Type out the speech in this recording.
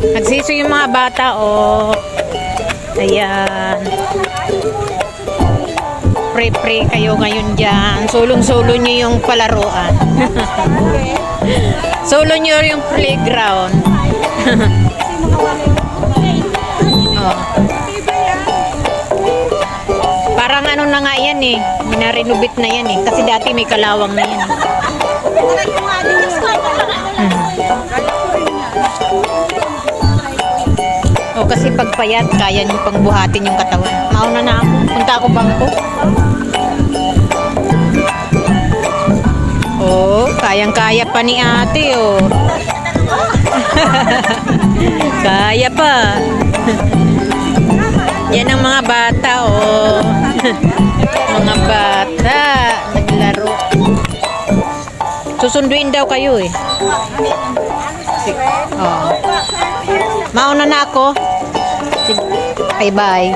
Nagsisi yung mga bata, oh. Ayan. Pre-pre kayo ngayon dyan. Sulong-sulo nyo yung palaruan. Solo nyo yung playground. Oh. Parang ano na nga yan eh. Minarenovate na yan eh. Kasi dati may kalawang na yan eh. O kasi pagpayat, kaya nyo pang buhatin yung katawan. Mauna na ako. Punta ako bangko. Oh, kayang-kaya pa ni ate oh. Kaya pa. Yan ang mga bata oh. Mga bata naglaro. Susunduin daw kayo eh. Oh. Mauna na ako. Bye bye.